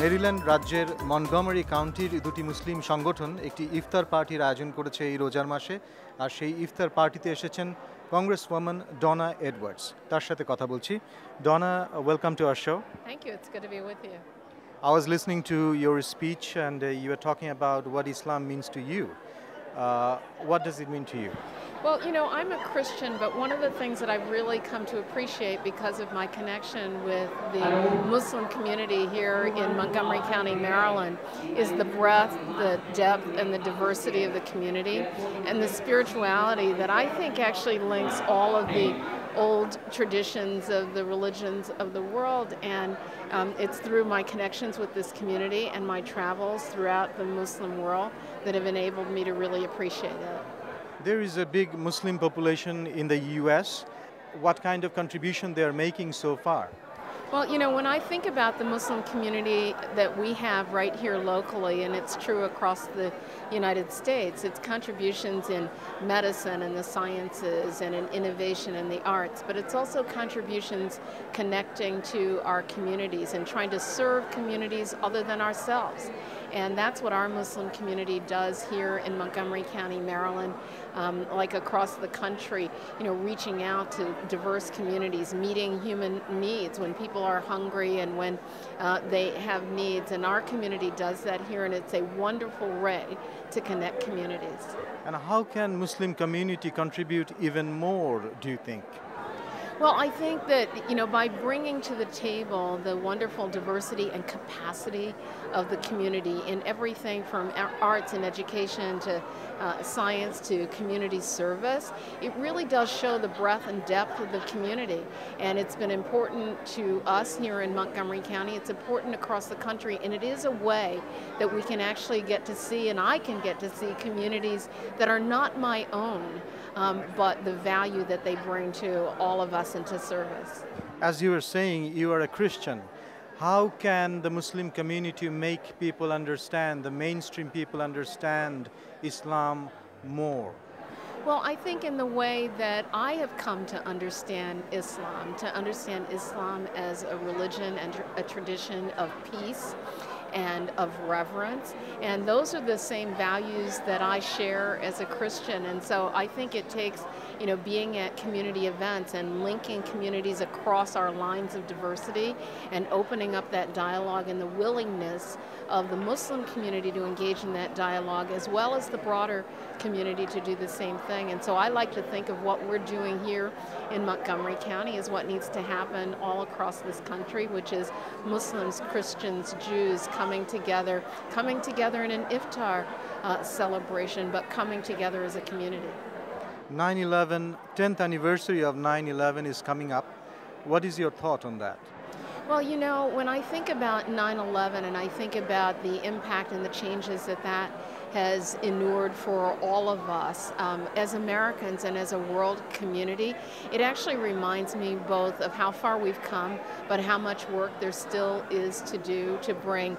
Maryland রাজ্যের মন্টগমারি কাউন্টির দুটি মুসলিম সংগঠন একটি ইফতার পার্টির আয়োজন করেছে এই রোজার মাসে। আর সেই ইফতার পার্টিতে এসেছেন কংগ্রেসওয়ামান ডনা এডওয়ার্ডস। তার সাথে কথা বলছি। Dona, welcome to our show. Thank you. It's good to be with you. I was listening to your speech and you were talking about what Islam means to you. What does it mean to you? Well, I'm a Christian, but one of the things that I've really come to appreciate because of my connection with the Muslim community here in Montgomery County, Maryland, is the breadth, the depth, and the diversity of the community, and the spirituality that I think actually links all of the old traditions of the religions of the world, and it's through my connections with this community and my travels throughout the Muslim world that have enabled me to really appreciate it. There is a big Muslim population in the U.S. What kind of contribution they are making so far? Well, when I think about the Muslim community that we have right here locally, and it's true across the United States, it's contributions in medicine and the sciences and in innovation and the arts, but it's also contributions connecting to our communities and trying to serve communities other than ourselves. And that's what our Muslim community does here in Montgomery County, Maryland, like across the country, reaching out to diverse communities, meeting human needs when people are hungry and when they have needs. And our community does that here, and it's a wonderful way to connect communities. And how can Muslim community contribute even more, do you think? Well, I think that, by bringing to the table the wonderful diversity and capacity of the community in everything from arts and education to science to community service, it really does show the breadth and depth of the community. And it's been important to us here in Montgomery County. It's important across the country, and it is a way that we can actually get to see, and I can get to see communities that are not my own, but the value that they bring to all of us into service. As you were saying, you are a Christian. How can the Muslim community make people understand, the mainstream people understand Islam more? Well, I think in the way that I have come to understand Islam as a religion and a tradition of peace and of reverence, and those are the same values that I share as a Christian. And so I think it takes being at community events and linking communities across our lines of diversity and opening up that dialogue and the willingness of the Muslim community to engage in that dialogue, as well as the broader community to do the same thing. And so I like to think of what we're doing here in Montgomery County as what needs to happen all across this country, which is Muslims, Christians, Jews coming together in an iftar celebration, but coming together as a community. 9/11, 10th anniversary of 9/11 is coming up. What is your thought on that? Well, when I think about 9/11 and I think about the impact and the changes that has inured for all of us as Americans and as a world community, it actually reminds me both of how far we've come, but how much work there still is to do to bring,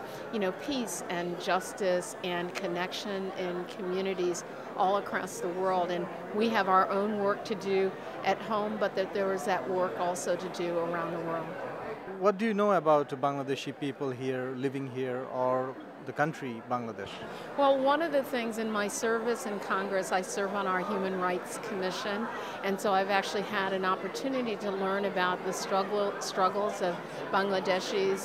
peace and justice and connection in communities all across the world. And we have our own work to do at home, but that there is that work also to do around the world. What do you know about Bangladeshi people here, living here, or the country, Bangladesh? Well, one of the things in my service in Congress, I serve on our Human Rights Commission, and so I've actually had an opportunity to learn about the struggles of Bangladeshis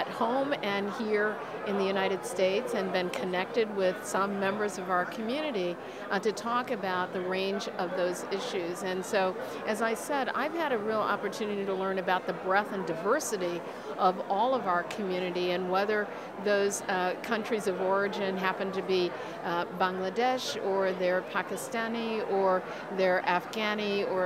at home and here in the United States, and been connected with some members of our community to talk about the range of those issues. And so, as I said, I've had a real opportunity to learn about the breadth and diversity of all of our community, and whether those countries of origin happen to be Bangladesh, or they're Pakistani, or they're Afghani, or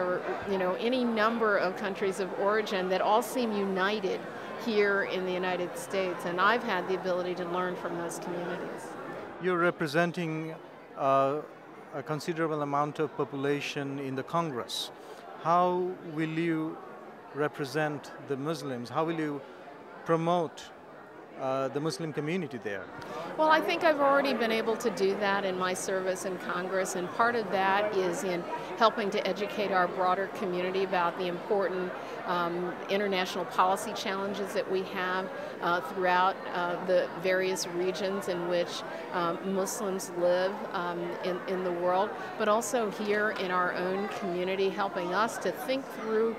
any number of countries of origin that all seem united here in the United States, and I've had the ability to learn from those communities. You're representing a considerable amount of population in the Congress. How will you represent the Muslims? How will you promote the Muslim community there? Well, I think I've already been able to do that in my service in Congress, and part of that is in helping to educate our broader community about the important international policy challenges that we have throughout the various regions in which Muslims live in the world, but also here in our own community, helping us to think through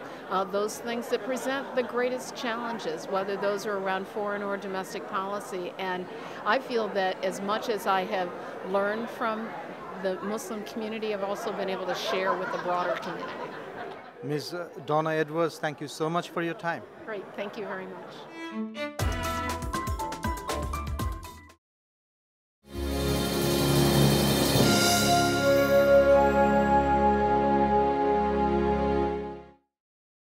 those things that present the greatest challenges, whether those are around foreign or domestic policy. And I feel that as much as I have learned from the Muslim community, I've also been able to share with the broader community. Ms. Donna Edwards, thank you so much for your time. Great, thank you very much.